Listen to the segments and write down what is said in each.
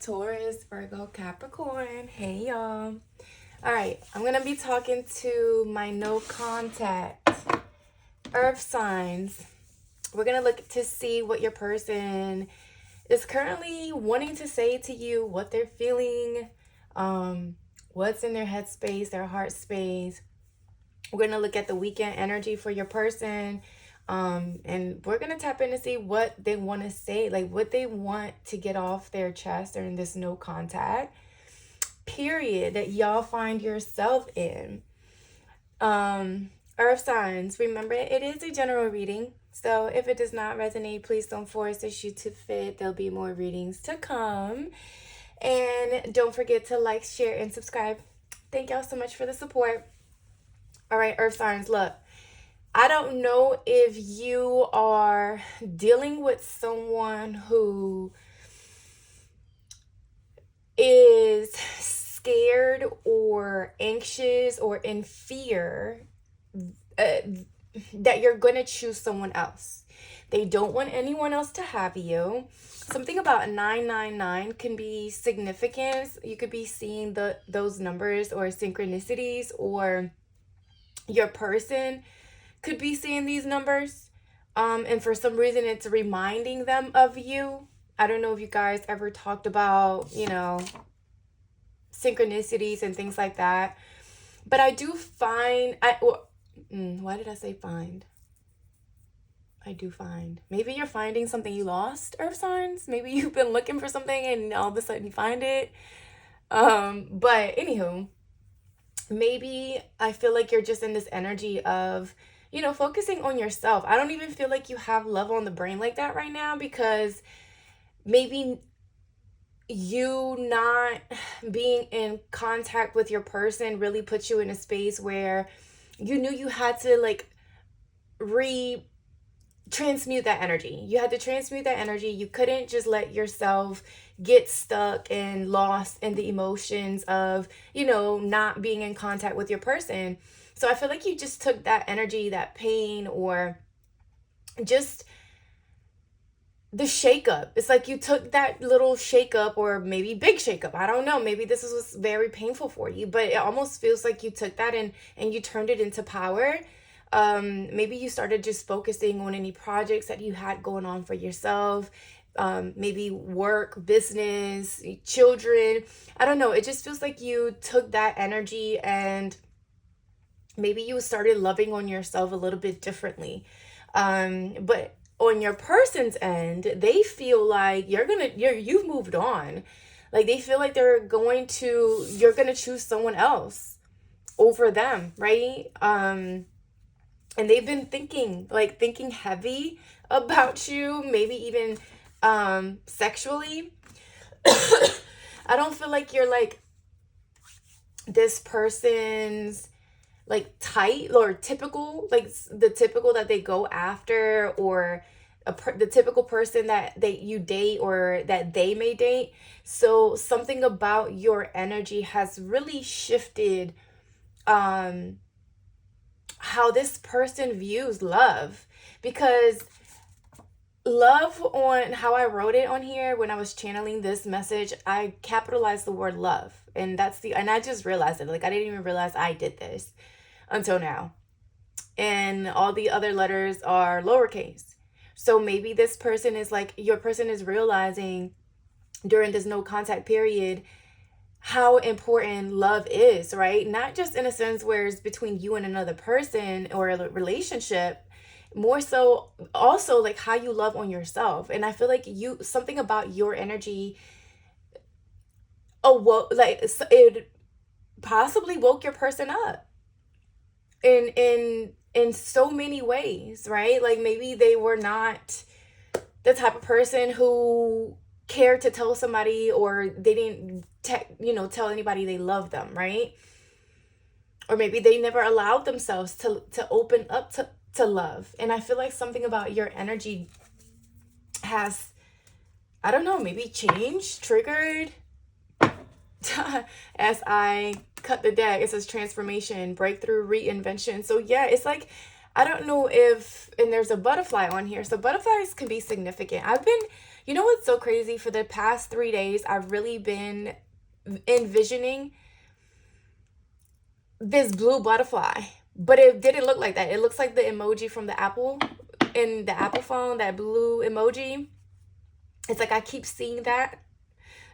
Taurus, Virgo, Capricorn. Hey, y'all. All right, I'm going to be talking to my no contact earth signs. We're going to look to see what your person is currently wanting to say to you, what they're feeling, what's in their headspace, their heart space. We're going to look at the weekend energy for your person. And we're going to tap in to see what they want to say, like what they want to get off their chest during this no contact period that y'all find yourself in. Earth signs, remember it is a general reading. So if it does not resonate, please don't force the shoe to fit. There'll be more readings to come. And don't forget to like, share, and subscribe. Thank y'all so much for the support. All right, Earth signs, look. I don't know if you are dealing with someone who is scared or anxious or in fear that you're going to choose someone else. They don't want anyone else to have you. Something about 999 can be significant. You could be seeing those numbers or synchronicities, or your person could be seeing these numbers, and for some reason it's reminding them of you. I don't know if you guys ever talked about, synchronicities and things like that, but I do find, why did I say find? I do find. Maybe you're finding something you lost, earth signs. Maybe you've been looking for something and all of a sudden you find it. But anywho, maybe I feel like you're just in this energy of, focusing on yourself. I don't even feel like you have love on the brain like that right now, because maybe you not being in contact with your person really puts you in a space where you knew you had to transmute that energy. You had to transmute that energy. You couldn't just let yourself get stuck and lost in the emotions of, not being in contact with your person. So I feel like you just took that energy, that pain, or just the shakeup. It's like you took that little shakeup, or maybe big shakeup. I don't know. Maybe this was very painful for you, but it almost feels like you took that and you turned it into power. Maybe you started just focusing on any projects that you had going on for yourself. Maybe work, business, children. I don't know. It just feels like you took that energy and maybe you started loving on yourself a little bit differently. But on your person's end, they feel like you've moved on. Like they feel like you're going to choose someone else over them, right? And they've been thinking heavy about you, maybe even sexually. I don't feel like you're this person's tight or typical, the typical that they go after, or the typical person that you date or that they may date. So something about your energy has really shifted how this person views love, because love, on how I wrote it on here when I was channeling this message, I capitalized the word love, and and I just realized it. I didn't even realize I did this until now. And all the other letters are lowercase. So maybe this person is your person is realizing during this no contact period how important love is, right? Not just in a sense where it's between you and another person or a relationship, more so also how you love on yourself. And I feel like something about your energy it possibly woke your person up in so many ways, right? Maybe they were not the type of person who cared to tell somebody, or they didn't tell anybody they love them, right? Or maybe they never allowed themselves to open up to love. And I feel like something about your energy has, I don't know, maybe changed, triggered. As I cut the deck, it says transformation, breakthrough, reinvention. So yeah, it's I don't know if, and there's a butterfly on here. So butterflies can be significant. I've been You know what's so crazy? For the past 3 days, I've really been envisioning this blue butterfly, but it didn't look like that. It looks like the emoji from the Apple, in the Apple phone, that blue emoji. It's like I keep seeing that.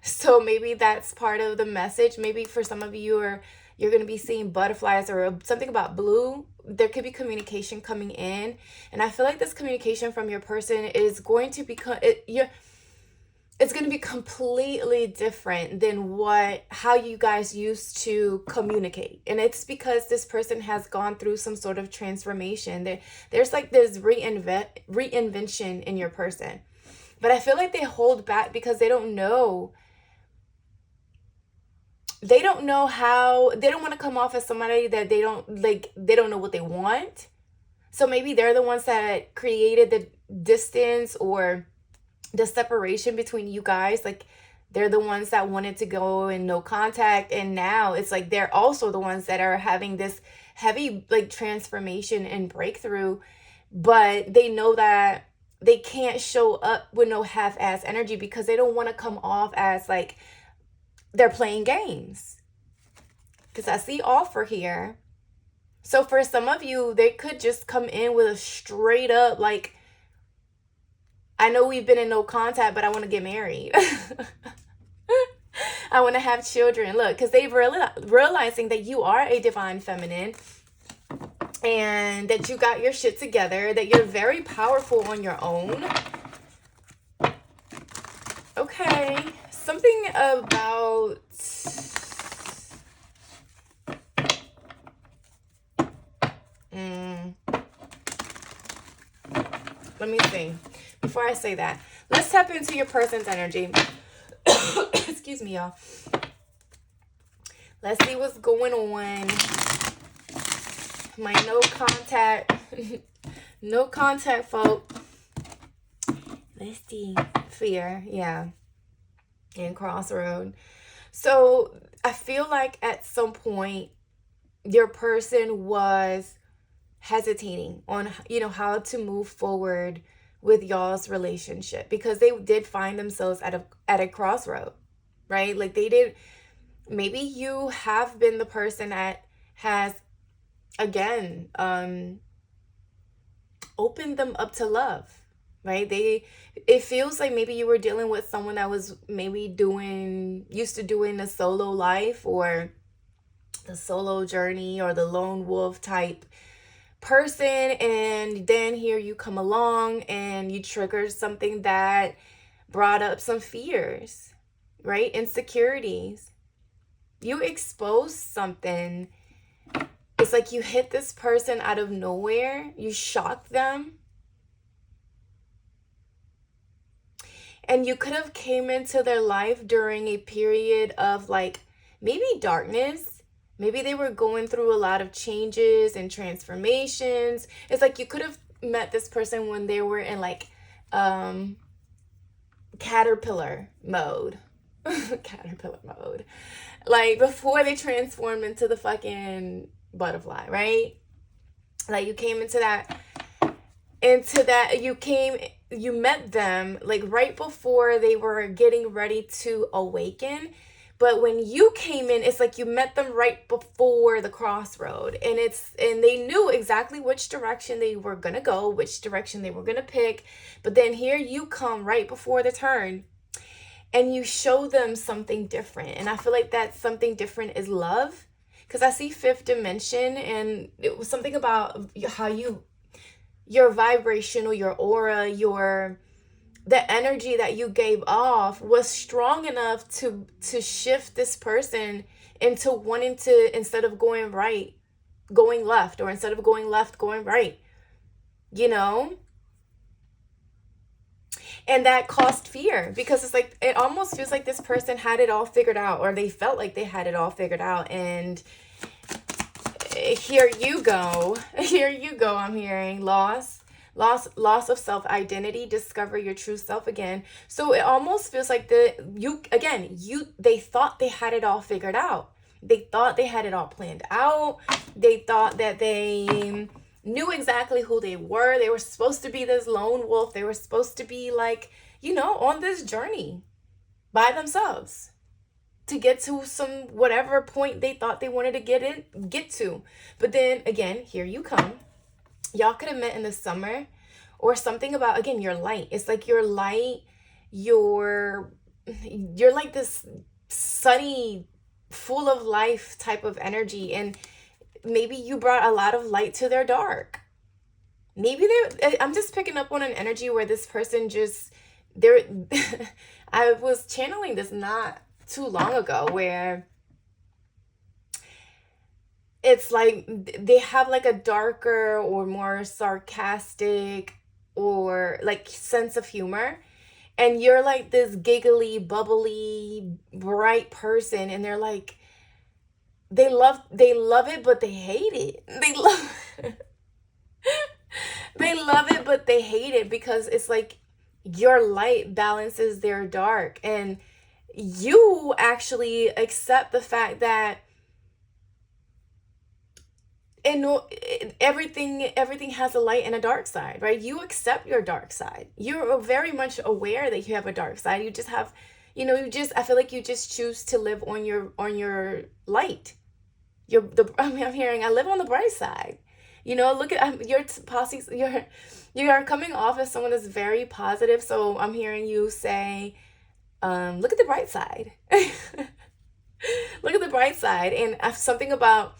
So maybe that's part of the message. Maybe for some of you, you're going to be seeing butterflies or something about blue. There could be communication coming in, and I feel like this communication from your person is going to become it's going to be completely different than how you guys used to communicate. And it's because this person has gone through some sort of transformation. There's like this reinvention in your person. But I feel like they hold back because they don't know how, they don't want to come off as somebody that they don't know what they want. So maybe they're the ones that created the distance or the separation between you guys. Like, they're the ones that wanted to go in no contact, and now it's like they're also the ones that are having this heavy like transformation and breakthrough, but they know that they can't show up with no half-ass energy because they don't want to come off as like they're playing games. Because I see offer here. So for some of you, they could just come in with a straight up like, I know we've been in no contact, but I want to get married. I want to have children. Look, because they've realizing that you are a divine feminine and that you got your shit together, that you're very powerful on your own. Okay. Something about... Let me see. Before I say that, let's tap into your person's energy. Excuse me, y'all. Let's see what's going on. My no contact. No contact, folk. Let's see. Fear. Yeah. And crossroad. So I feel like at some point your person was hesitating on, how to move forward with y'all's relationship, because they did find themselves at a crossroad, right? Like maybe you have been the person that has, again, opened them up to love, right? It feels like maybe you were dealing with someone that was maybe used to doing the solo life or the solo journey or the lone wolf type person, and then here you come along and you triggered something that brought up some fears, right? Insecurities. You exposed something. It's like you hit this person out of nowhere. You shocked them. And you could have came into their life during a period of like maybe darkness. Maybe they were going through a lot of changes and transformations. It's like you could have met this person when they were in like caterpillar mode. Caterpillar mode. Like before they transformed into the fucking butterfly, right? Like you came into that, you met them like right before they were getting ready to awaken. But when you came in, it's like you met them right before the crossroad. And they knew exactly which direction they were going to go, which direction they were going to pick. But then here you come right before the turn and you show them something different. And I feel like that something different is love. Because I see fifth dimension, and it was something about how your vibrational, your aura, the energy that you gave off was strong enough to shift this person into wanting to, instead of going right, going left, or instead of going left, going right, and that caused fear, because it's like, it almost feels like this person had it all figured out, or they felt like they had it all figured out. And here you go, I'm hearing loss of self-identity, discover your true self again. So it almost feels like they thought they had it all figured out. They thought they had it all planned out. They thought that they knew exactly who they were. They were supposed to be this lone wolf. They were supposed to be like, on this journey by themselves to get to some whatever point they thought they wanted to get to. But then again, here you come. Y'all could have met in the summer, or something about, again, your light. It's like your light, you're like this sunny, full of life type of energy, and maybe you brought a lot of light to their dark. Maybe I'm just picking up on an energy where this person just, they're I was channeling this not too long ago, where it's like they have like a darker or more sarcastic or like sense of humor, and you're like this giggly, bubbly, bright person, and they're like, they love it, but they hate it. They love it, but they hate it, because it's like your light balances their dark, and you actually accept the fact that, and everything has a light and a dark side, right? You accept your dark side. You're very much aware that you have a dark side. You just have, I feel like you just choose to live on your light. I'm hearing, I live on the bright side. Look at your posse. You are coming off as someone that's very positive. So I'm hearing you say, look at the bright side. Look at the bright side. And something about,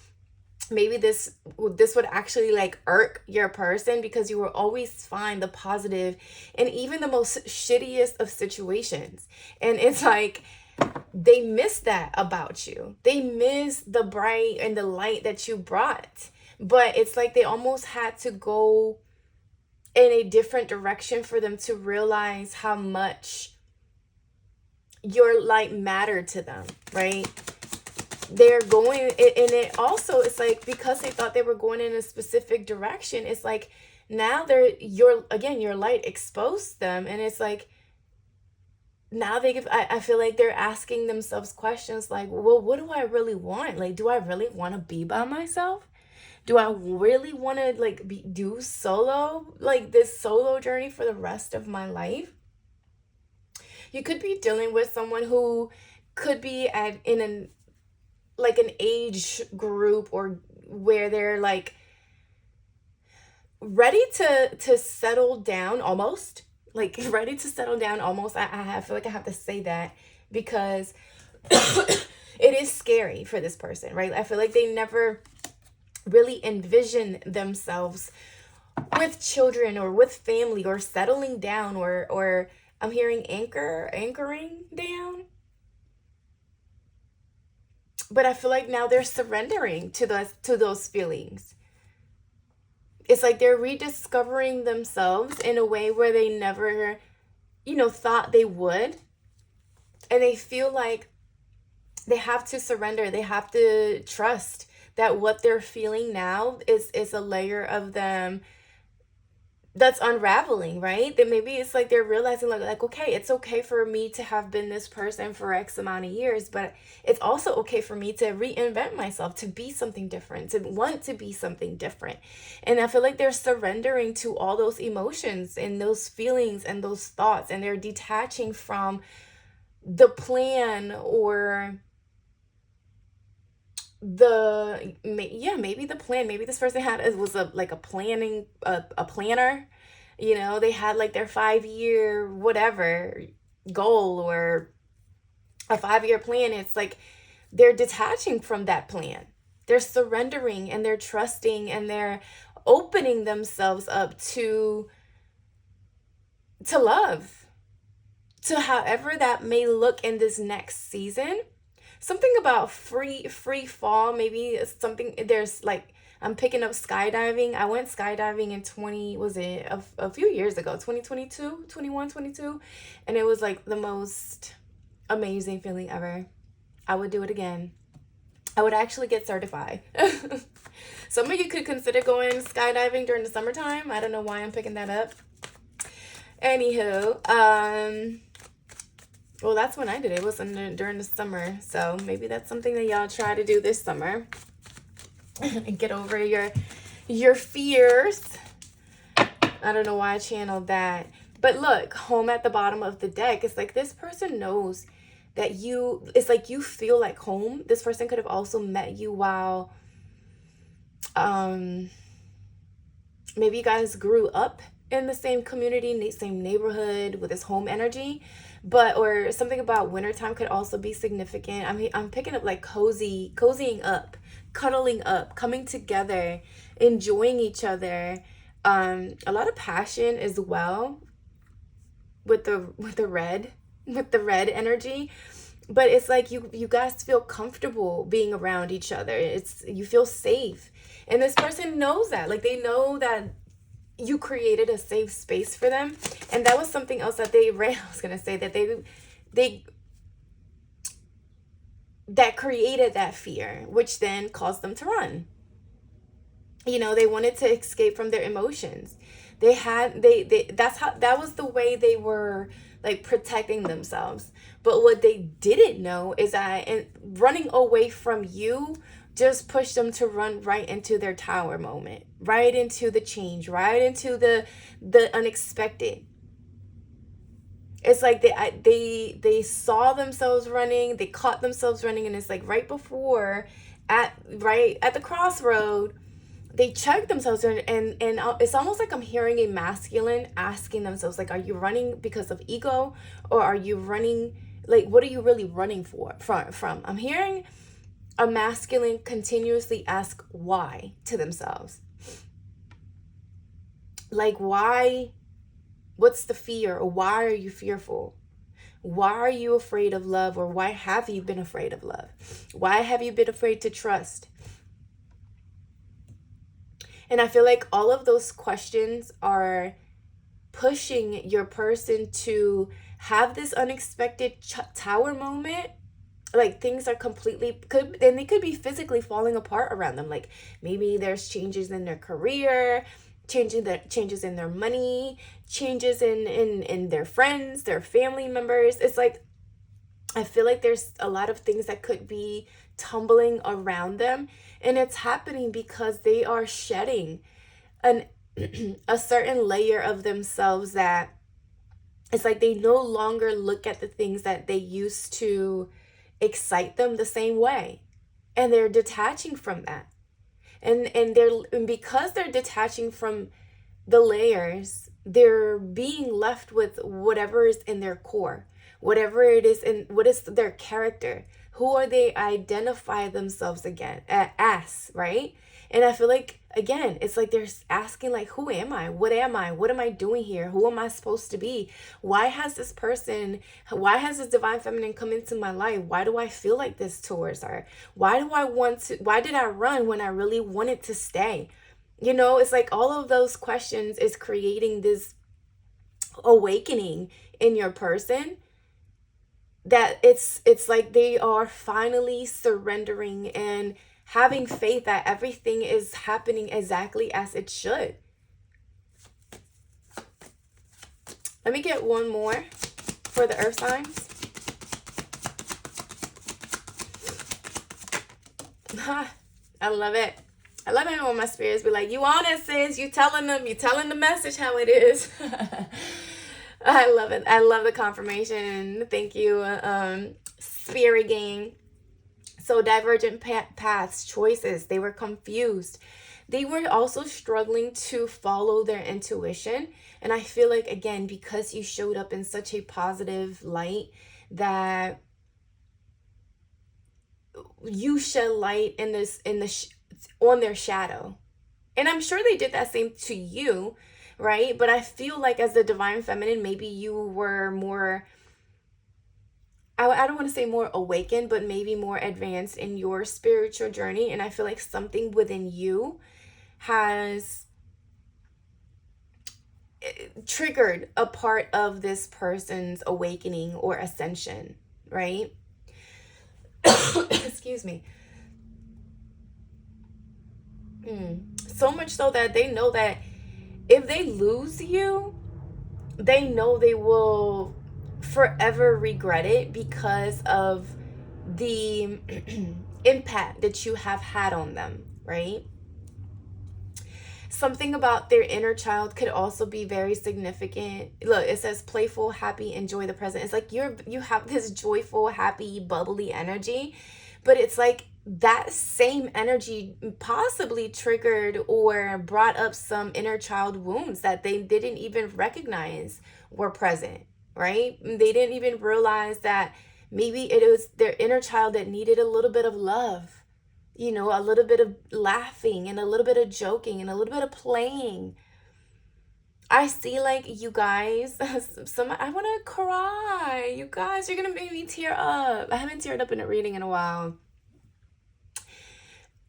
maybe this would actually like irk your person, because you will always find the positive in even the most shittiest of situations. And it's like they miss that about you. They miss the bright and the light that you brought. But it's like they almost had to go in a different direction for them to realize how much your light mattered to them, right? They're going, and it also, it's like, because they thought they were going in a specific direction, it's like now your light exposed them, and it's like now I feel like they're asking themselves questions like, well, what do I really want? Like, do I really want to be by myself? Do I really want to like do solo, like this solo journey for the rest of my life? You could be dealing with someone who could be in an age group, or where they're like ready to settle down, almost like ready to settle down almost. I feel like I have to say that, because it is scary for this person, right? I feel like they never really envision themselves with children or with family or settling down, or I'm hearing anchoring down. But I feel like now they're surrendering to those feelings. It's like they're rediscovering themselves in a way where they never, thought they would. And they feel like they have to surrender. They have to trust that what they're feeling now is a layer of them that's unraveling, right? That maybe it's like they're realizing like, okay, it's okay for me to have been this person for X amount of years, but it's also okay for me to reinvent myself, to be something different, to want to be something different. And I feel like they're surrendering to all those emotions and those feelings and those thoughts, and they're detaching from the plan, or maybe the plan. Maybe this person was a planner. They had like their 5-year whatever goal, or a 5-year plan. It's like they're detaching from that plan. They're surrendering, and they're trusting, and they're opening themselves up to love, to however that may look in this next season. Something about free fall, maybe something. There's like, I'm picking up skydiving. I went skydiving in a few years ago, 2022, 21, 22. And it was like the most amazing feeling ever. I would do it again. I would actually get certified. Some of you could consider going skydiving during the summertime. I don't know why I'm picking that up. Anywho, well, that's when I did it. It was during the summer. So maybe that's something that y'all try to do this summer. And get over your fears. I don't know why I channeled that. But look, home at the bottom of the deck, it's like this person knows that it's like you feel like home. This person could have also met you while maybe you guys grew up in the same community, same neighborhood with this home energy. But, or something about wintertime could also be significant. I mean, I'm picking up like cozying up, cuddling up, coming together, enjoying each other. A lot of passion as well with the red energy. But it's like you guys feel comfortable being around each other. You feel safe. And this person knows that. Like, they know that you created a safe space for them. And that was something else that they ran. I was going to say that they that created that fear, which then caused them to run. You know, they wanted to escape from their emotions. That was the way they were like protecting themselves. But what they didn't know is that running away from you just pushed them to run right into their tower moment, right into the change, right into the unexpected. It's like they saw themselves running, they caught themselves running, and it's like right at the crossroad, they checked themselves, and it's almost like I'm hearing a masculine asking themselves, like, are you running because of ego, or are you running, like, what are you really running from? I'm hearing a masculine continuously ask why to themselves. Like, why? What's the fear? Or why are you fearful? Why are you afraid of love? Or why have you been afraid of love? Why have you been afraid to trust? And I feel like all of those questions are pushing your person to have this unexpected tower moment. Like, things are and they could be physically falling apart around them. Like, maybe there's changes in their career, changes in their money, changes in their friends, their family members. It's like, I feel like there's a lot of things that could be tumbling around them, and it's happening because they are shedding a certain layer of themselves that it's like they no longer look at the things that they used to excite them the same way, and they're detaching from that. And because they're detaching from the layers, they're being left with whatever is in their core, whatever it is, and what is their character. Who are they identify themselves again as, right? And I feel like, again, it's like they're asking, like, who am I? What am I? What am I doing here? Who am I supposed to be? Why has this divine feminine come into my life? Why do I feel like this towards her? Why did I run when I really wanted to stay? You know, it's like all of those questions is creating this awakening in your person, that it's like they are finally surrendering and having faith that everything is happening exactly as it should. Let me get one more for the earth signs. I love it. I love it when my spirits be like, you on it, sis. You telling the message how it is. I love it. I love the confirmation. Thank you, spirit gang. So divergent paths, choices. They were confused. They were also struggling to follow their intuition. And I feel like, again, because you showed up in such a positive light, that you shed light on their shadow. And I'm sure they did that same to you, right? But I feel like as the divine feminine, maybe you were more, I don't want to say more awakened, but maybe more advanced in your spiritual journey. And I feel like something within you has triggered a part of this person's awakening or ascension, right? Excuse me. So much so that they know that if they lose you, they know they will forever regret it because of the impact that you have had on them, right? something about their inner child could also be very significant. Look, it says playful, happy, enjoy the present. It's like you have this joyful, happy, bubbly energy, but it's like that same energy possibly triggered or brought up some inner child wounds that they didn't even recognize were present, right? They didn't even realize that maybe it was their inner child that needed a little bit of love, you know, a little bit of laughing and a little bit of joking and a little bit of playing. I see, like, you guys, I want to cry. You guys, you're going to make me tear up. I haven't teared up in a reading in a while.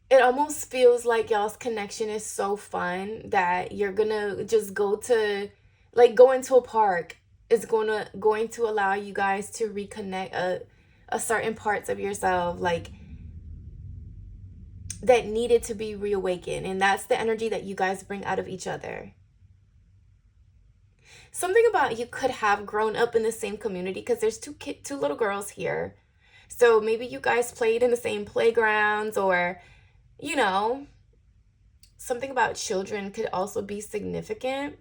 It almost feels like y'all's connection is so fun that you're going to just go into a park is going to allow you guys to reconnect a certain parts of yourself, like, that needed to be reawakened. And that's the energy that you guys bring out of each other. Something about you could have grown up in the same community, because there's two little girls here. So maybe you guys played in the same playgrounds, or, you know, something about children could also be significant.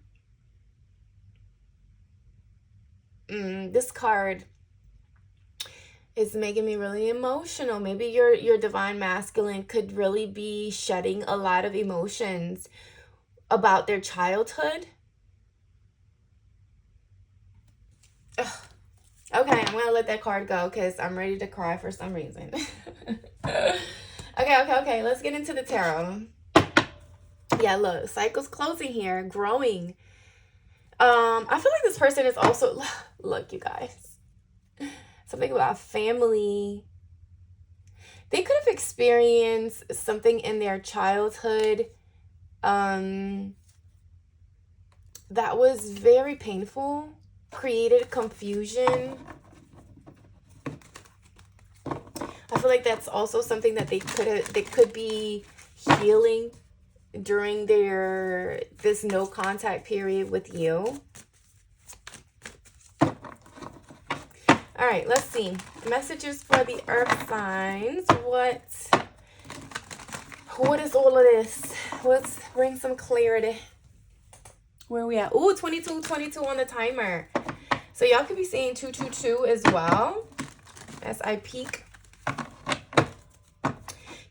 This card is making me really emotional. Maybe your divine masculine could really be shedding a lot of emotions about their childhood. Ugh. Okay, I'm gonna let that card go because I'm ready to cry for some reason. Okay. Let's get into the tarot. Yeah, look, cycle's closing here, growing. I feel like this person is also, look, you guys, something about family. They could have experienced something in their childhood that was very painful, created confusion. I feel like that's also something that they could be healing during this no contact period with you. All right, let's see. Messages for the earth signs. What is all of this? Let's bring some clarity. Where are we at? Ooh, 22 on the timer. So y'all could be seeing 222 as well as I peek.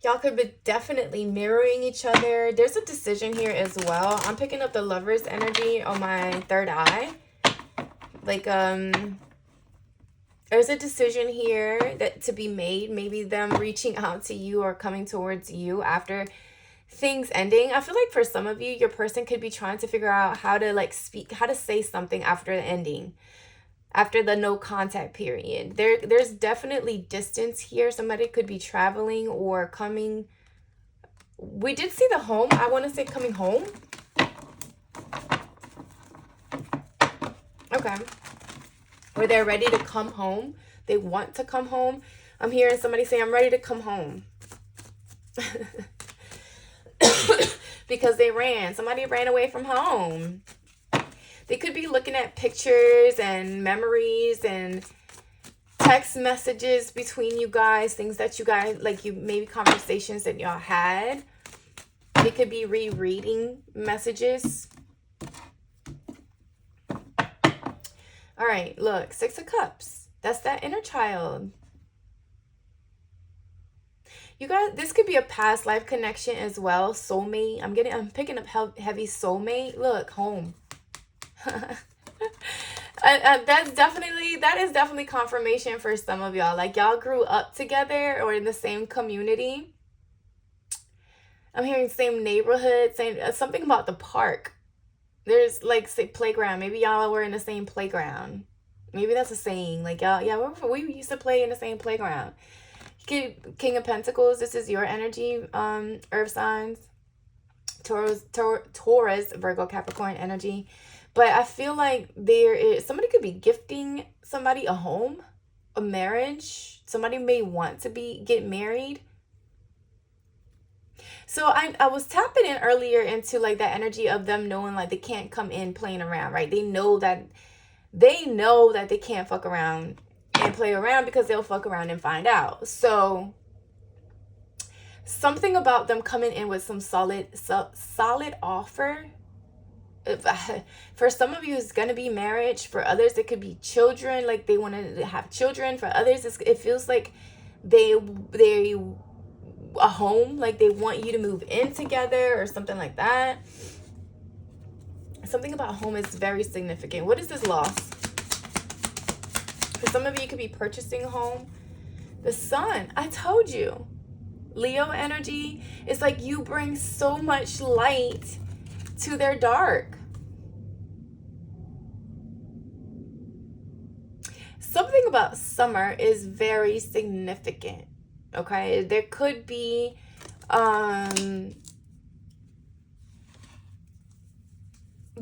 Y'all could be definitely mirroring each other. There's a decision here as well. I'm picking up the Lover's energy on my third eye. Like, there's a decision here that to be made. Maybe them reaching out to you or coming towards you after things ending. I feel like for some of you, your person could be trying to figure out how to how to say something after the ending. After the no contact period. There's definitely distance here. Somebody could be traveling or coming. We did see the home. I want to say coming home. Okay. Or they're ready to come home. They want to come home. I'm hearing somebody say, I'm ready to come home. Because they ran. Somebody ran away from home. They could be looking at pictures and memories and text messages between you guys, things that you guys, like, maybe conversations that y'all had. They could be rereading messages. All right, look, 6 of Cups. That's that inner child. You guys, this could be a past life connection as well. Soulmate. I'm picking up heavy soulmate. Look, home. That is definitely confirmation for some of y'all. Like, y'all grew up together or in the same community. I'm hearing same neighborhood, something about the park. There's, like, say, playground. Maybe y'all were in the same playground. Maybe that's a saying. Like, y'all, yeah, we used to play in the same playground. King of Pentacles. This is your energy, earth signs. Taurus, Virgo, Capricorn energy. But I feel like somebody could be gifting somebody a home, a marriage. Somebody may want to get married. So I was tapping in earlier into, like, that energy of them knowing, like, they can't come in playing around, right? They know that they can't fuck around and play around because they'll fuck around and find out. So something about them coming in with some solid offer. For some of you, it's going to be marriage. For others, it could be children, like they want to have children. For others, it feels like they a home, like they want you to move in together or something like that. Something about home is very significant. What is this loss? For some of you, could be purchasing a home. The sun, I told you. Leo energy is like you bring so much light to their dark. Something about summer is very significant. Okay, there could be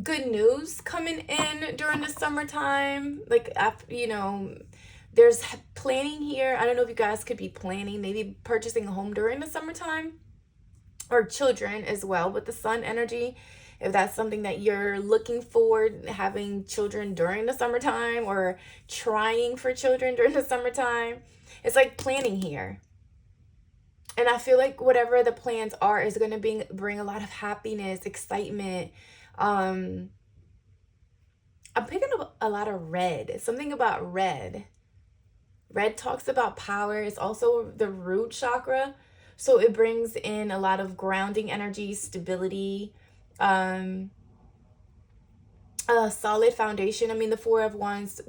good news coming in during the summertime. Like, after, you know, there's planning here. I don't know if you guys could be planning, maybe purchasing a home during the summertime, or children as well with the sun energy. If that's something that you're looking for, having children during the summertime or trying for children during the summertime, it's like planning here. And I feel like whatever the plans are is going to bring a lot of happiness, excitement. I'm picking up a lot of red. Something about red. Red talks about power. It's also the root chakra. So it brings in a lot of grounding energy, stability, a solid foundation. I mean, the Four of Wands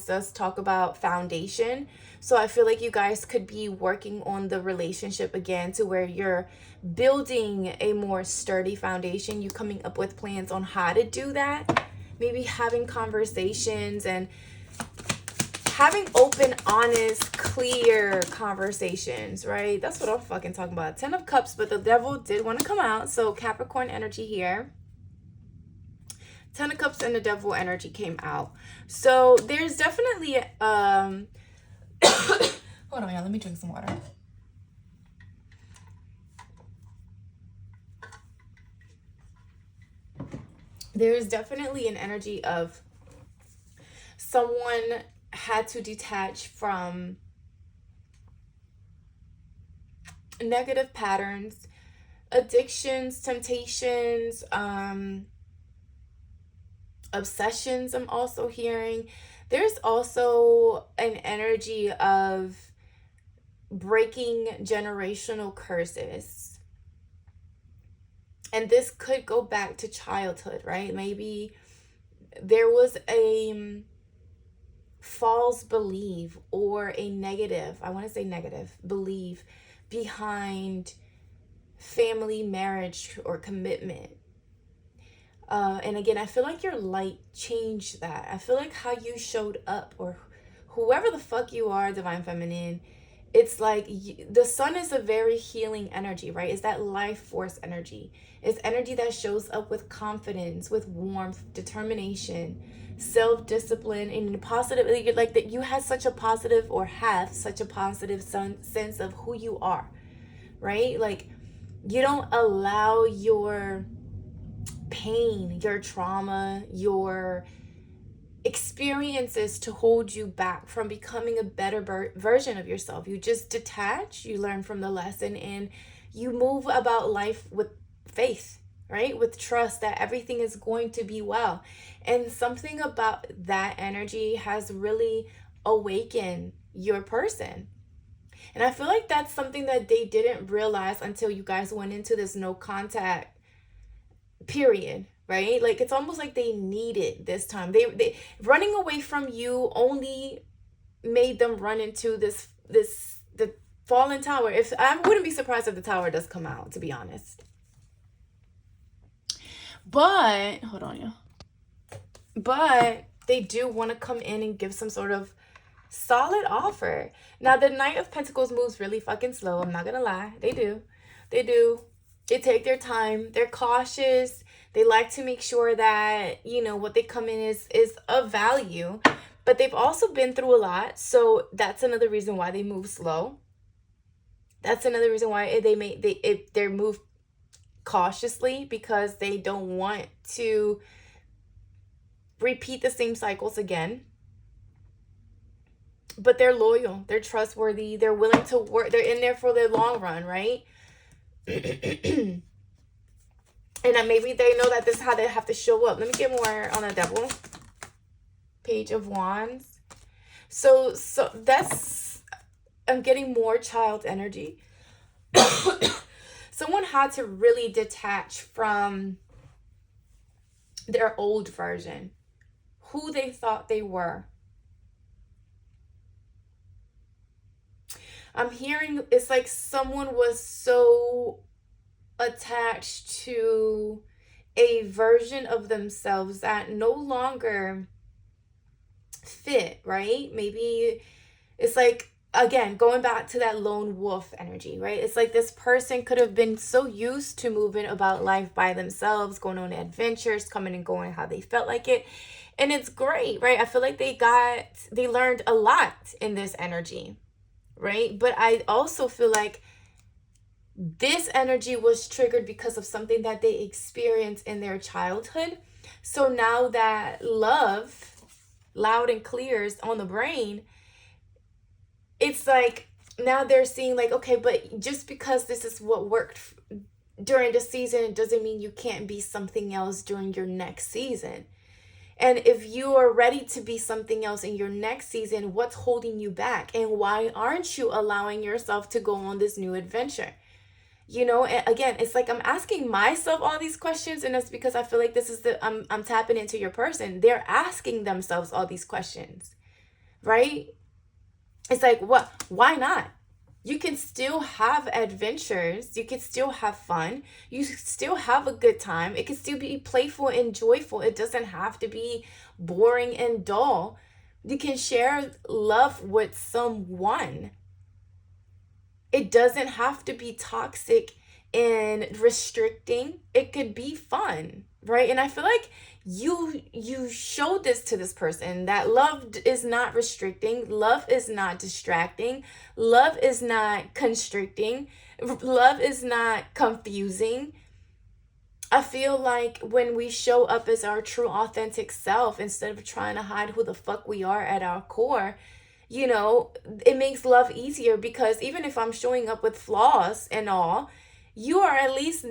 does talk about foundation. So I feel like you guys could be working on the relationship again to where you're building a more sturdy foundation. You coming up with plans on how to do that. Maybe having conversations and having open, honest, clear conversations, right? That's what I'm fucking talking about. 10 of Cups, but the devil did want to come out. So Capricorn energy here. 10 of Cups and the devil energy came out. So there's definitely hold on, y'all. Let me drink some water. There's definitely an energy of someone had to detach from negative patterns, addictions, temptations, obsessions. I'm also hearing there's also an energy of breaking generational curses, and this could go back to childhood, right? Maybe there was a false belief or a negative, I want to say negative belief behind family, marriage, or commitment. And again, I feel like your light changed that. I feel like how you showed up, or whoever the fuck you are, Divine Feminine, it's like the sun is a very healing energy, right? It's that life force energy. It's energy that shows up with confidence, with warmth, determination, self-discipline, and positively, like that you had such a positive, or have such a positive sense of who you are, right? Like you don't allow your pain, your trauma, your experiences to hold you back from becoming a better version of yourself. You just detach, you learn from the lesson, and you move about life with faith, right? With trust that everything is going to be well. And something about that energy has really awakened your person. And I feel like that's something that they didn't realize until you guys went into this no contact period, right? Like it's almost like they need it this time. They running away from you only made them run into the fallen tower. If I wouldn't be surprised if the tower does come out, to be honest. But hold on, y'all. But they do want to come in and give some sort of solid offer. Now the Knight of Pentacles moves really fucking slow. I'm not gonna lie. They do. They take their time. They're cautious. They like to make sure that, you know, what they come in is of value. But they've also been through a lot. So that's another reason why they move slow. That's another reason why they move cautiously, because they don't want to repeat the same cycles again. But they're loyal. They're trustworthy. They're willing to work. They're in there for the long run, right? And then maybe they know that this is how they have to show up. Let me get more on the Devil. Page of Wands. So that's, I'm getting more child energy. Someone had to really detach from their old version, who they thought they were. I'm hearing it's like someone was so attached to a version of themselves that no longer fit, right? Maybe it's like, again, going back to that lone wolf energy, right? It's like this person could have been so used to moving about life by themselves, going on adventures, coming and going how they felt like it. And it's great, right? I feel like they learned a lot in this energy, right? But I also feel like this energy was triggered because of something that they experienced in their childhood. So now that love loud and clear is on the brain, it's like now they're seeing like, okay, but just because this is what worked during the season, it doesn't mean you can't be something else during your next season. And if you are ready to be something else in your next season, what's holding you back? And why aren't you allowing yourself to go on this new adventure? You know, and again, it's like I'm asking myself all these questions, and that's because I feel like this is I'm tapping into your person. They're asking themselves all these questions, right? It's like, what? Why not? You can still have adventures. You can still have fun. You still have a good time. It can still be playful and joyful. It doesn't have to be boring and dull. You can share love with someone. It doesn't have to be toxic and restricting. It could be fun, right? And I feel like you showed this to this person, that love is not restricting, love is not distracting, love is not constricting, love is not confusing. I feel like when we show up as our true authentic self, instead of trying to hide who the fuck we are at our core, you know, it makes love easier, because even if I'm showing up with flaws and all, you all at least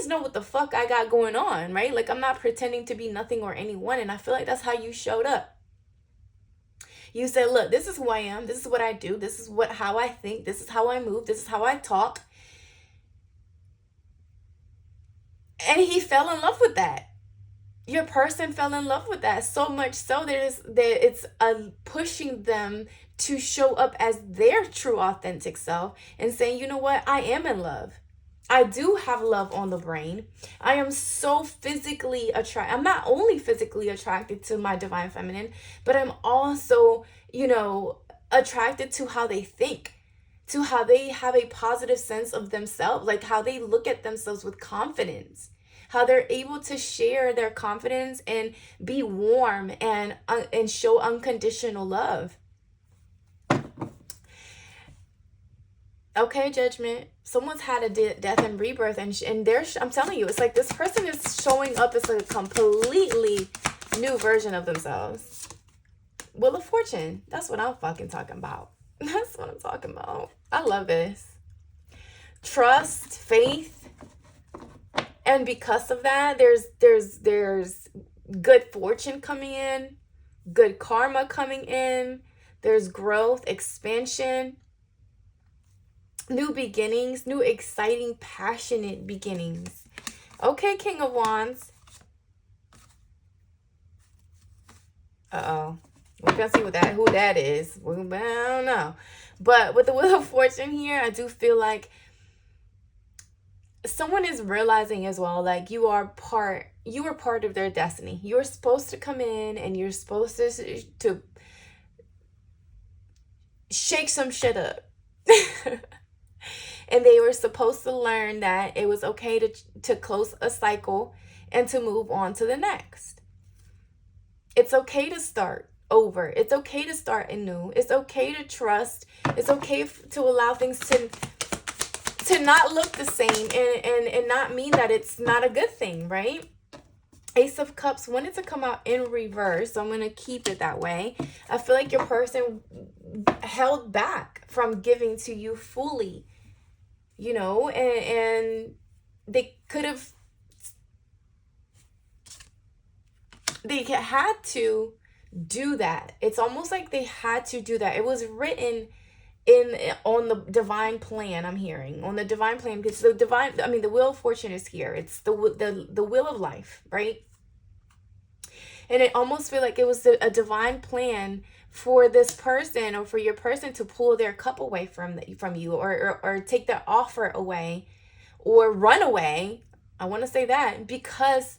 know what the fuck I got going on, right? Like, I'm not pretending to be nothing or anyone. And I feel like that's how you showed up. You said, look, this is who I am, this is what I do, this is how I think, this is how I move, this is how I talk. And he fell in love with that. Your person fell in love with that, so much so that it's pushing them to show up as their true authentic self and saying, you know what, I am in love. I do have love on the brain. I am so physically attracted. I'm not only physically attracted to my divine feminine, but I'm also, you know, attracted to how they think, to how they have a positive sense of themselves, like how they look at themselves with confidence, how they're able to share their confidence and be warm and show unconditional love. Okay, Judgment. Someone's had a death and rebirth, and I'm telling you, it's like this person is showing up as a completely new version of themselves. Wheel of Fortune. That's what I'm fucking talking about. That's what I'm talking about. I love this. Trust, faith. And because of that, there's good fortune coming in, good karma coming in, there's growth, expansion, new beginnings, new exciting, passionate beginnings. Okay, King of Wands. Uh-oh. We're gonna see who that is. I don't know. But with the Wheel of Fortune here, I do feel like someone is realizing as well, like you are part of their destiny. You're supposed to come in and you're supposed to shake some shit up. And they were supposed to learn that it was okay to close a cycle and to move on to the next. It's okay to start over. It's okay to start anew. It's okay to trust. It's okay to allow things to not look the same and not mean that it's not a good thing, right? Ace of Cups wanted to come out in reverse, so I'm going to keep it that way. I feel like your person held back from giving to you fully. you know, and they could have, they had to do that. It's almost like they had to do that. It was written in on the divine plan. I'm hearing on the divine plan, because the divine, I mean, the wheel of fortune is here. It's the wheel of life, right? And it almost feel like it was a divine plan for this person, or for your person, to pull their cup away from you, or take their offer away, or run away. I want to say that, because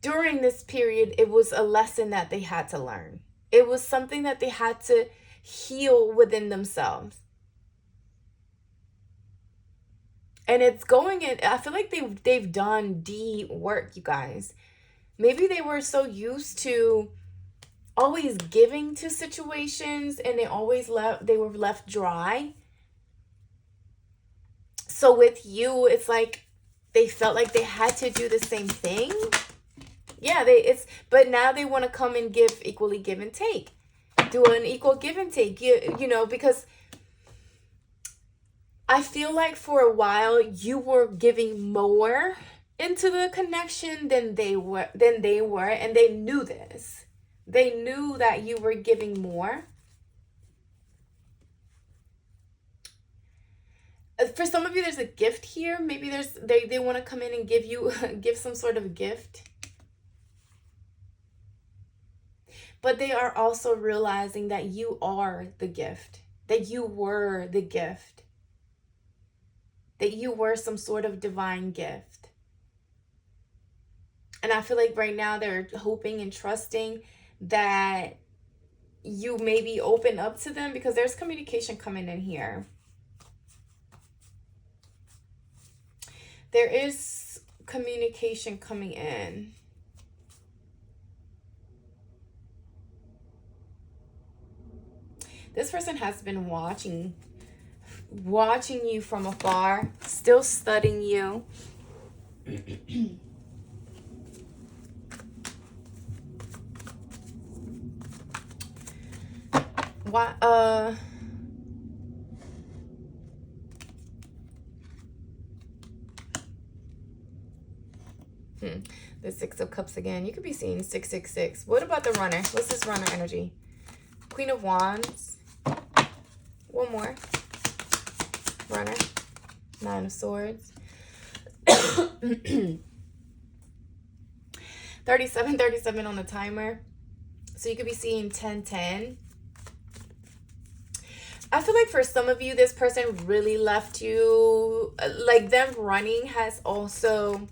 during this period, it was a lesson that they had to learn. It was something that they had to heal within themselves. And it's going in, I feel like they've done deep work, you guys. Maybe they were so used to always giving to situations, and they were left dry. So with you, it's like they felt like they had to do the same thing. Yeah, but now they want to come and give and take. Do an equal give and take. You know, because I feel like for a while you were giving more into the connection than they were, and they knew this. They knew that you were giving more. For some of you, there's a gift here. Maybe they want to come in and give some sort of gift. But they are also realizing that you are the gift, that you were the gift, that you were some sort of divine gift. And I feel like right now they're hoping and trusting that you maybe open up to them, because there's communication coming in here. There is communication coming in. This person has been watching you from afar, still studying you. Why? The Six of Cups again. You could be seeing 666. What about the runner? What's this runner energy? Queen of Wands. One more. Runner. Nine of Swords. 37 on the timer. So you could be seeing 10. I feel like for some of you, this person really left you. Like, them running has also...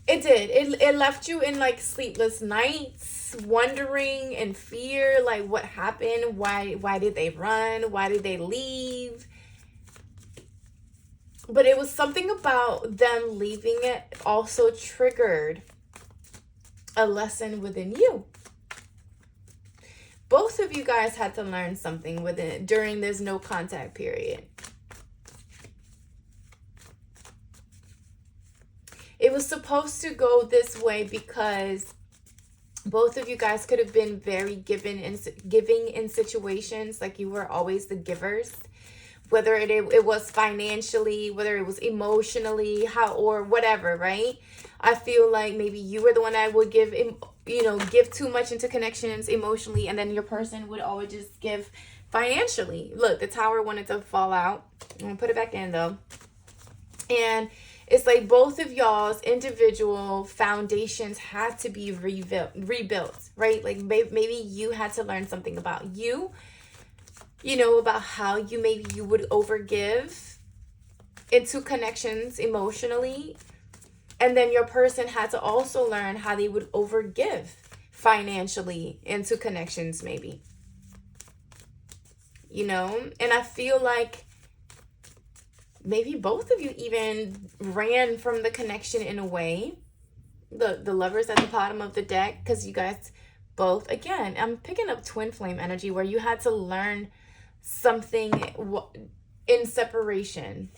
It did. It left you in like sleepless nights, wondering and fear, like what happened? Why did they run? Why did they leave? But it was something about them leaving it also triggered a lesson within you. Both of you guys had to learn something during this no contact period. It was supposed to go this way because both of you guys could have been very giving in situations. Like, you were always the givers, whether it was financially, whether it was emotionally, or whatever, right? I feel like maybe you were the one that would give too much into connections emotionally, and then your person would always just give financially. Look, the Tower wanted to fall out. I'm gonna put it back in though. And it's like both of y'all's individual foundations had to be rebuilt, right? Like maybe you had to learn something about you, about how you would overgive into connections emotionally. And then your person had to also learn how they would overgive financially into connections, maybe. And I feel like maybe both of you even ran from the connection in a way. The Lovers at the bottom of the deck, because you guys both, again, I'm picking up twin flame energy where you had to learn something in separation.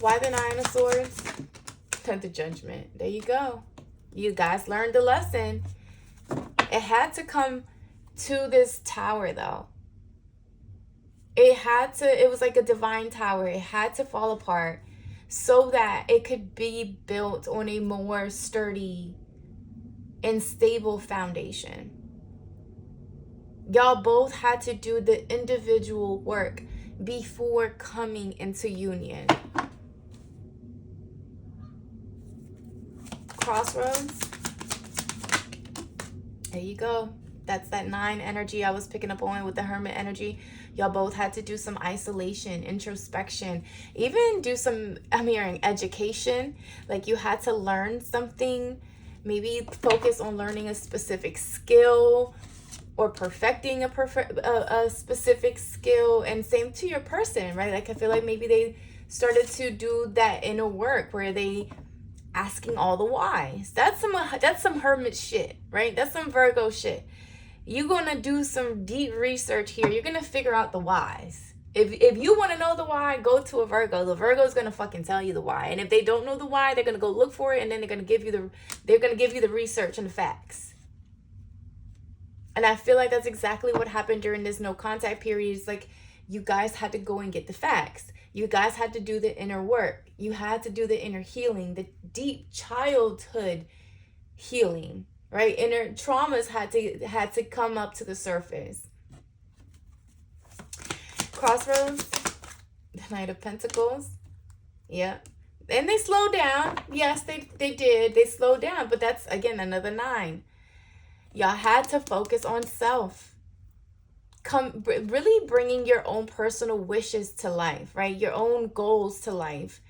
Why the Nine of Swords? The Judgment. There you go. You guys learned the lesson. It had to come to this tower, though. It was like a divine tower. It had to fall apart so that it could be built on a more sturdy and stable foundation. Y'all both had to do the individual work before coming into union. Crossroads. There you go. That's that 9 energy I was picking up on with the Hermit energy. Y'all both had to do some isolation, introspection, even do some, I'm hearing education. Like you had to learn something, maybe focus on learning a specific skill or perfecting a specific skill. And same to your person, right? Like I feel like maybe they started to do that inner work where they asking all the whys. That's some hermit shit, right? That's some Virgo shit. You're gonna do some deep research here. You're gonna figure out the whys. If you want to know the why, go to a Virgo. The Virgo is gonna fucking tell you the why. And if they don't know the why, they're gonna go look for it, and then they're gonna give you the research and the facts. And I feel like that's exactly what happened during this no contact period. It's like you guys had to go and get the facts. You guys had to do the inner work. You had to do the inner healing, the deep childhood healing, right? Inner traumas had to come up to the surface. Crossroads, the Knight of Pentacles. Yeah. And they slowed down. Yes, they did. They slowed down, but that's, again, another 9. Y'all had to focus on self. Really bringing your own personal wishes to life, right? Your own goals to life.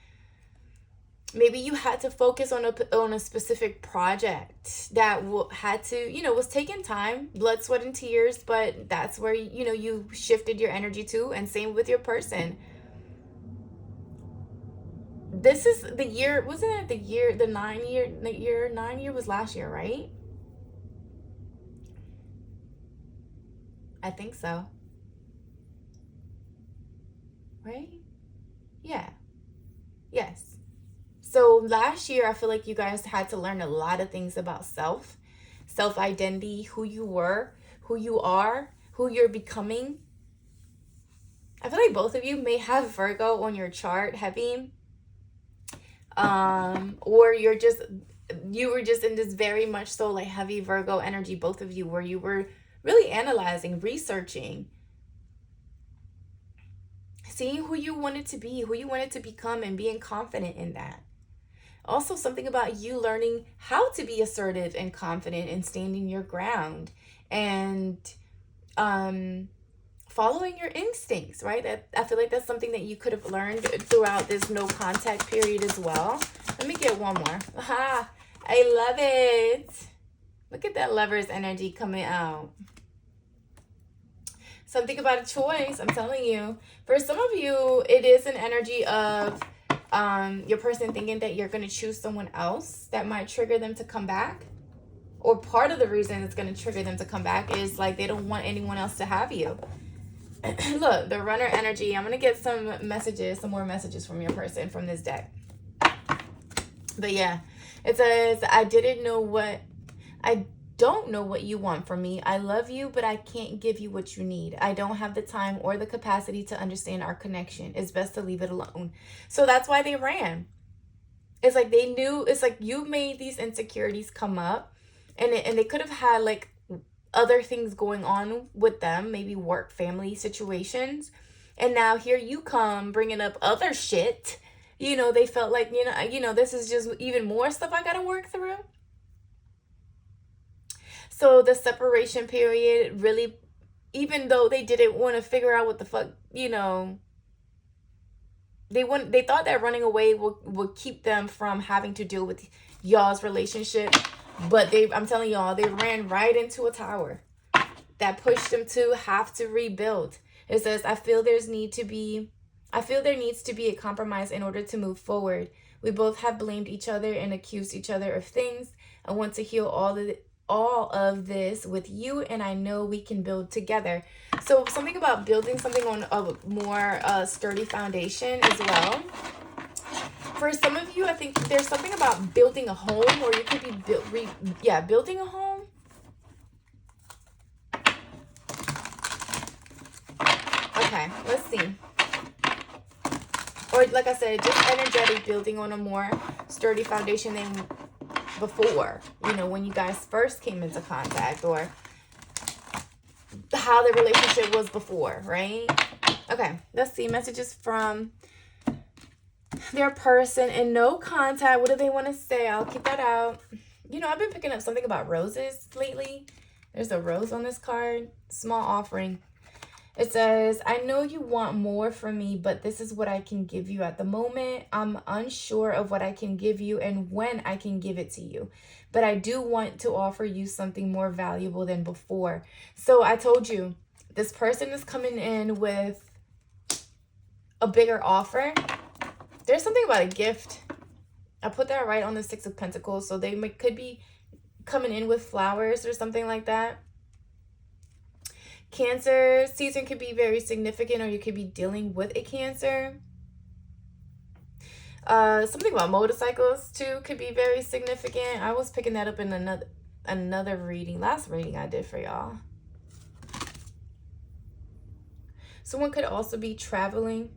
Maybe you had to focus on a specific project that had to, was taking time, blood, sweat, and tears, but that's where, you shifted your energy to, and same with your person. This is the year, wasn't it the year, the 9 year was last year, right? I think so. Right? Yeah. Yes. So last year, I feel like you guys had to learn a lot of things about self-identity, who you were, who you are, who you're becoming. I feel like both of you may have Virgo on your chart heavy. Or you were just in this very much so like heavy Virgo energy, both of you, where you were really analyzing, researching, seeing who you wanted to be, who you wanted to become, and being confident in that. Also, something about you learning how to be assertive and confident and standing your ground and following your instincts, right? I feel like that's something that you could have learned throughout this no contact period as well. Let me get one more. Aha, I love it. Look at that Lover's energy coming out. Something about a choice, I'm telling you. For some of you, it is an energy of your person thinking that you're going to choose someone else that might trigger them to come back. Or part of the reason it's going to trigger them to come back is like they don't want anyone else to have you. Look, the Runner energy. I'm going to get some more messages from your person from this deck. But yeah, it says, I don't know what you want from me. I love you, but I can't give you what you need. I don't have the time or the capacity to understand our connection. It's best to leave it alone. So that's why they ran. It's like they knew, it's like you made these insecurities come up, and they could have had like other things going on with them, maybe work, family situations. And now here you come bringing up other shit. They felt like, this is just even more stuff I got to work through. So the separation period really, even though they didn't want to figure out what the fuck, they thought that running away would keep them from having to deal with y'all's relationship. But I'm telling y'all, they ran right into a tower that pushed them to have to rebuild. It says, I feel there needs to be a compromise in order to move forward. We both have blamed each other and accused each other of things. I want to heal all of this with you, and I know we can build together. So something about building something on a more sturdy foundation as well. For some of you, I think there's something about building a home, or you could be building a home. Okay, let's see. Or like I said, just energetic, building on a more sturdy foundation than before, you know, when you guys first came into contact, or how the relationship was before, right? Okay, let's see. Messages from their person in no contact. What do they want to say? I'll keep that out. You know, I've been picking up something about roses lately. There's a rose on this card. Small offering. It says, I know you want more from me, but this is what I can give you at the moment. I'm unsure of what I can give you and when I can give it to you. But I do want to offer you something more valuable than before. So I told you, this person is coming in with a bigger offer. There's something about a gift. I put that right on the Six of Pentacles. So they could be coming in with flowers or something like that. Cancer season could be very significant, or you could be dealing with a Cancer. Something about motorcycles too could be very significant. I was picking that up in another reading, last reading I did for y'all. Someone could also be traveling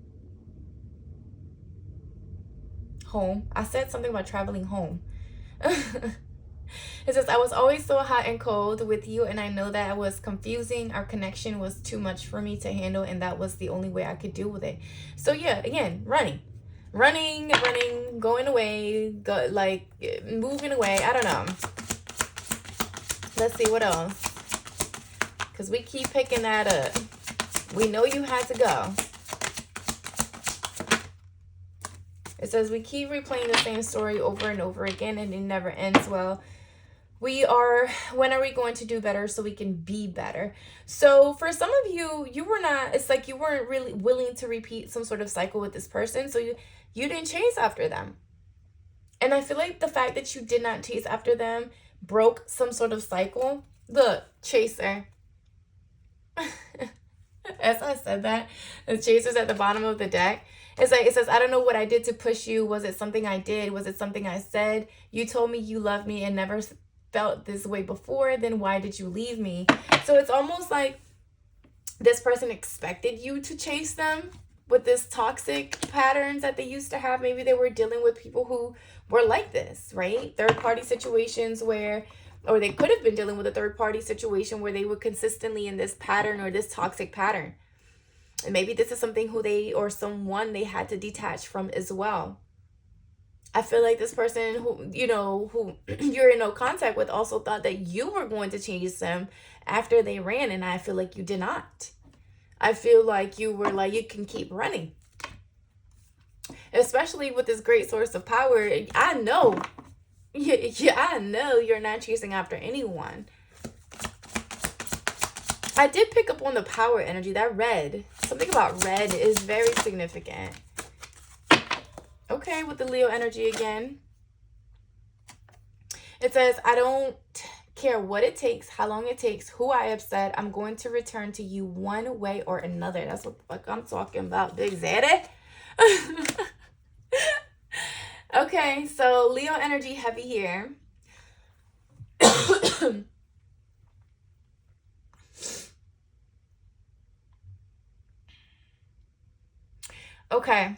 home. I said something about traveling home. It says, I was always so hot and cold with you, and I know that it was confusing. Our connection was too much for me to handle, and that was the only way I could deal with it. So yeah, again, running, going away, like moving away. I don't know. Let's see what else, because we keep picking that up. We know you had to go. It says, we keep replaying the same story over and over again, and it never ends well. When are we going to do better so we can be better? So for some of you, it's like you weren't really willing to repeat some sort of cycle with this person. So you didn't chase after them. And I feel like the fact that you did not chase after them broke some sort of cycle. Look, chaser. As I said that, the chaser's at the bottom of the deck. It's like, it says, I don't know what I did to push you. Was it something I did? Was it something I said? You told me you loved me and never felt this way before. Then why did you leave me? So it's almost like this person expected you to chase them with this toxic patterns that they used to have. Maybe they were dealing with people who were like this, right? Third party situations where, or they could have been dealing with a third party situation where they were consistently in this pattern or this toxic pattern. And maybe this is something someone they had to detach from as well. I feel like this person who you're in no contact with also thought that you were going to chase them after they ran. And I feel like you did not. I feel like you were like, you can keep running. Especially with this great source of power. I know you're not chasing after anyone. I did pick up on the power energy. That red, something about red is very significant. Okay, with the Leo energy again. It says, I don't care what it takes, how long it takes, who I upset. I'm going to return to you one way or another. That's what the fuck I'm talking about, Big Zaddy. Okay, so Leo energy heavy here. Okay,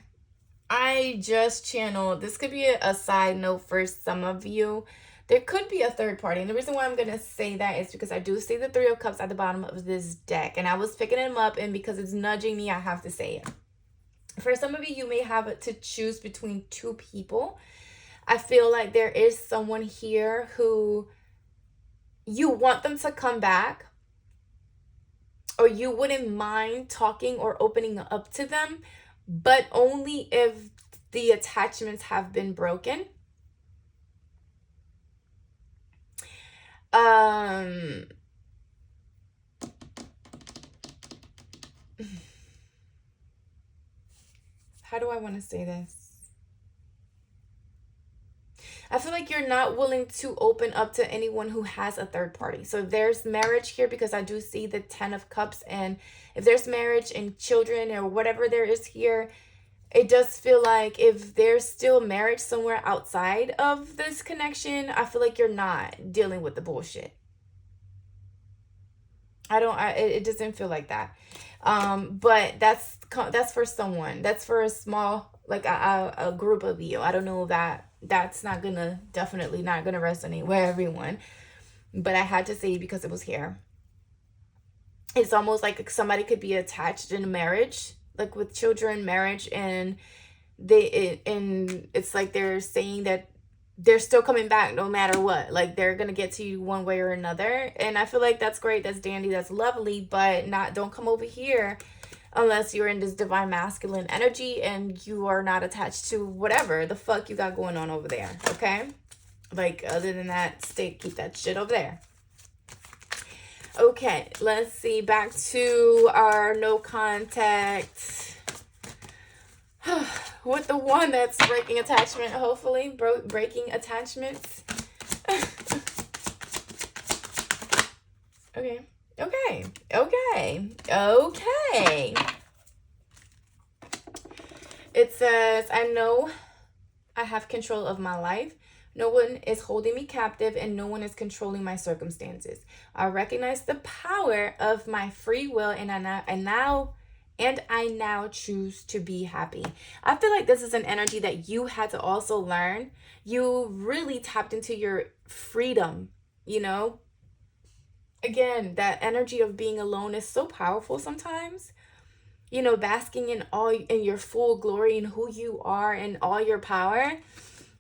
I just channeled, this could be a side note for some of you. There could be a third party. And the reason why I'm going to say that is because I do see the Three of Cups at the bottom of this deck. And I was picking them up, and because it's nudging me, I have to say it. For some of you, you may have to choose between two people. I feel like there is someone here who you want them to come back, or you wouldn't mind talking or opening up to them, but only if the attachments have been broken. How do I want to say this? I feel like you're not willing to open up to anyone who has a third party. So if there's marriage here, because I do see the 10 of Cups, and if there's marriage and children or whatever there is here, it does feel like if there's still marriage somewhere outside of this connection, I feel like you're not dealing with the bullshit. It doesn't feel like that. But that's for someone. That's for a small, like a group of you. I don't know that that's not gonna, definitely not gonna resonate with everyone. But I had to say because it was here. It's almost like somebody could be attached in a marriage, like with children, marriage, and it's like they're saying that they're still coming back no matter what. Like they're gonna get to you one way or another. And I feel like that's great, that's dandy, that's lovely, but don't come over here unless you're in this divine masculine energy and you are not attached to whatever the fuck you got going on over there. Okay, like other than that, keep that shit over there. Okay, let's see, back to our no contact with the one that's breaking attachment, hopefully. Breaking attachments. Okay. It says, I know I have control of my life. No one is holding me captive and no one is controlling my circumstances. I recognize the power of my free will and I now choose to be happy. I feel like this is an energy that you had to also learn. You really tapped into your freedom, you know? Again, that energy of being alone is so powerful sometimes. You know, basking in your full glory and who you are and all your power.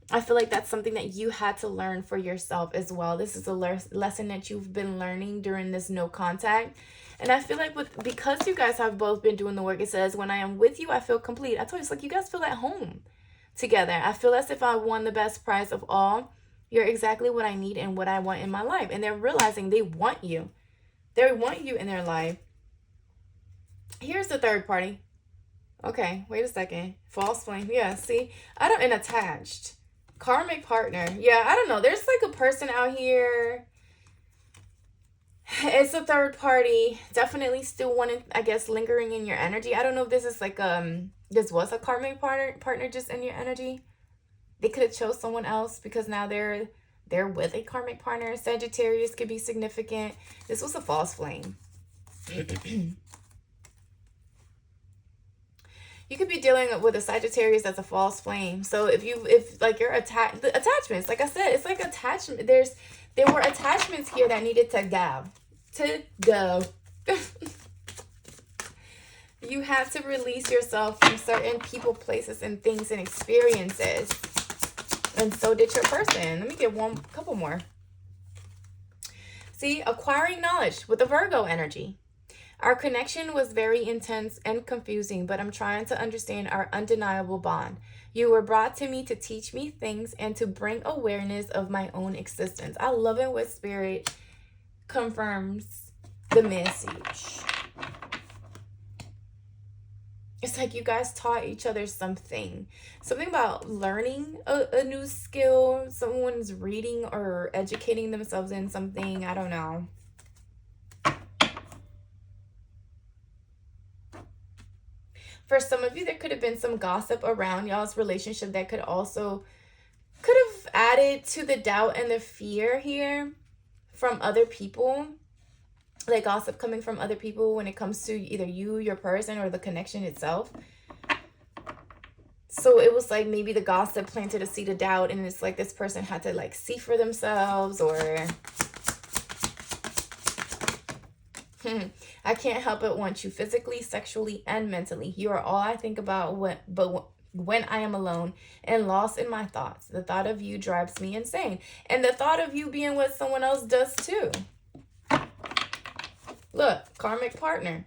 I feel like that's something that you had to learn for yourself as well. This is a lesson that you've been learning during this no contact. And I feel like because you guys have both been doing the work, it says, when I am with you, I feel complete. I told you, it's like you guys feel at home together. I feel as if I won the best prize of all. You're exactly what I need and what I want in my life. And they're realizing they want you. They want you in their life. Here's the third party. Okay, wait a second. False flame. Yeah, see? And attached. Karmic partner. Yeah, I don't know. There's like a person out here. It's a third party. Definitely still wanting, I guess, lingering in your energy. I don't know if this is like this was a karmic partner just in your energy. They could have chose someone else because now they're with a karmic partner. Sagittarius could be significant. This was a false flame. You could be dealing with a Sagittarius that's a false flame. So if you're attachments, like I said, it's like attachment. There were attachments here that needed to go. You have to release yourself from certain people, places, and things and experiences. And so did your person. Let me get a couple more. See, acquiring knowledge with the Virgo energy. Our connection was very intense and confusing, but I'm trying to understand our undeniable bond. You were brought to me to teach me things and to bring awareness of my own existence. I love it when Spirit confirms the message. It's like you guys taught each other something. Something about learning a new skill. Someone's reading or educating themselves in something. I don't know. For some of you, there could have been some gossip around y'all's relationship that could have added to the doubt and the fear here from other people. Like gossip coming from other people when it comes to either you, your person, or the connection itself. So it was like maybe the gossip planted a seed of doubt, and it's like this person had to like see for themselves, or I can't help but want you physically, sexually, and mentally. You are all I think about when I am alone and lost in my thoughts. The thought of you drives me insane. And the thought of you being with someone else does too. Look, karmic partner.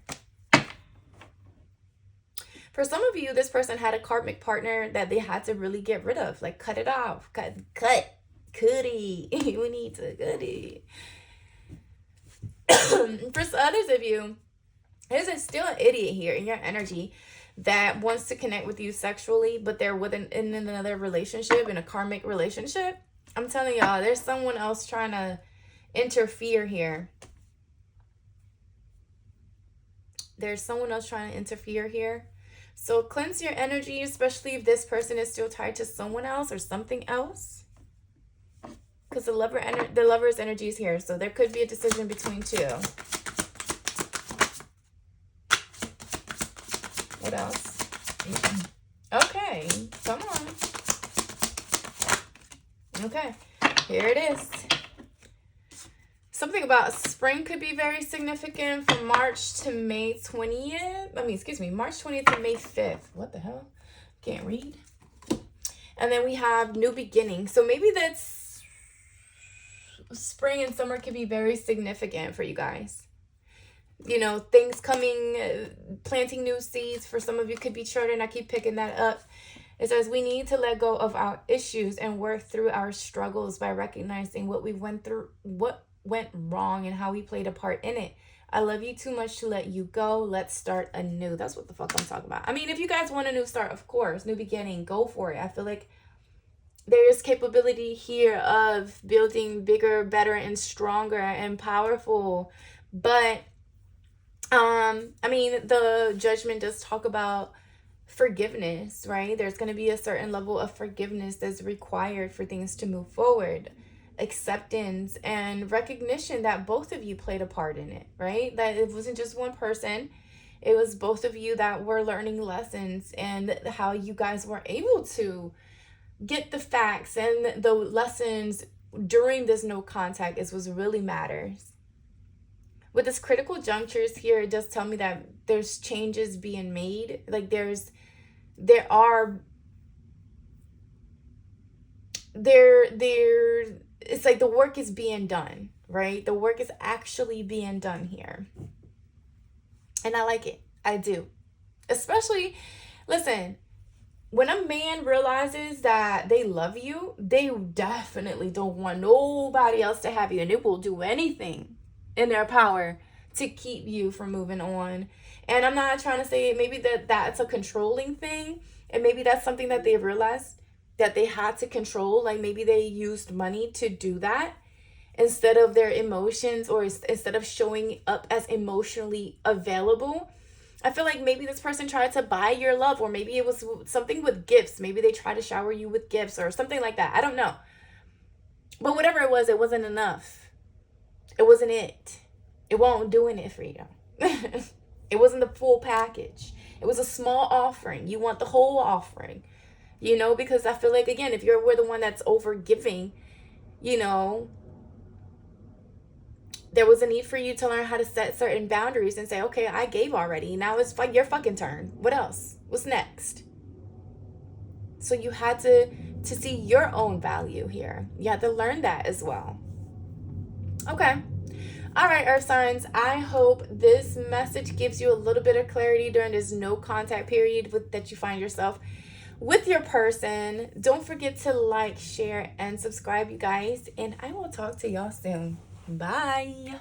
For some of you, this person had a karmic partner that they had to really get rid of. Like cut it off. Cutty. You need to cut it. For others of you, there's still an idiot here in your energy that wants to connect with you sexually, but they're in another relationship, in a karmic relationship. I'm telling y'all, there's someone else trying to interfere here. There's someone else trying to interfere here. So cleanse your energy, especially if this person is still tied to someone else or something else. Because the lover's energy is here. So there could be a decision between two. What else? Okay, come on. Okay, here it is. Something about spring could be very significant from March to May 20th. March 20th to May 5th. What the hell? Can't read. And then we have new beginning. So maybe that's spring and summer could be very significant for you guys. You know, things coming, planting new seeds. For some of you could be children. I keep picking that up. It says we need to let go of our issues and work through our struggles by recognizing what we went through, what went wrong, and how we played a part in it. I love you too much to let you go. Let's start anew. That's what the fuck I'm talking about. I mean, if you guys want a new start, of course, new beginning, go for it. I feel like there is capability here of building bigger, better, and stronger and powerful. But I mean, the judgment does talk about forgiveness, right? There's going to be a certain level of forgiveness that's required for things to move forward. Acceptance and recognition that both of you played a part in it, right? That it wasn't just one person. It was both of you that were learning lessons, and how you guys were able to get the facts and the lessons during this no contact is what really matters. With this critical junctures here, it does tell me that there's changes being made. Like there it's like the work is being done, right? The work is actually being done here. And I like it. I do. Especially, listen, when a man realizes that they love you, they definitely don't want nobody else to have you. And they will do anything in their power to keep you from moving on. And I'm not trying to say maybe that's a controlling thing. And maybe that's something that they realized that they had to control. Like maybe they used money to do that instead of their emotions, or instead of showing up as emotionally available. I feel like maybe this person tried to buy your love, or maybe it was something with gifts. Maybe they tried to shower you with gifts or something like that. I don't know. But whatever it wasn't enough. It wasn't it. It wasn't doing it for you. It wasn't the full package. It was a small offering. You want the whole offering. You know, because I feel like, again, if we're the one that's over giving, you know, there was a need for you to learn how to set certain boundaries and say, okay, I gave already. Now it's your fucking turn. What else? What's next? So you had to see your own value here. You had to learn that as well. Okay. All right, Earth signs. I hope this message gives you a little bit of clarity during this no contact period that you find yourself with your person. Don't forget to like, share, and subscribe, you guys. And I will talk to y'all soon. Bye.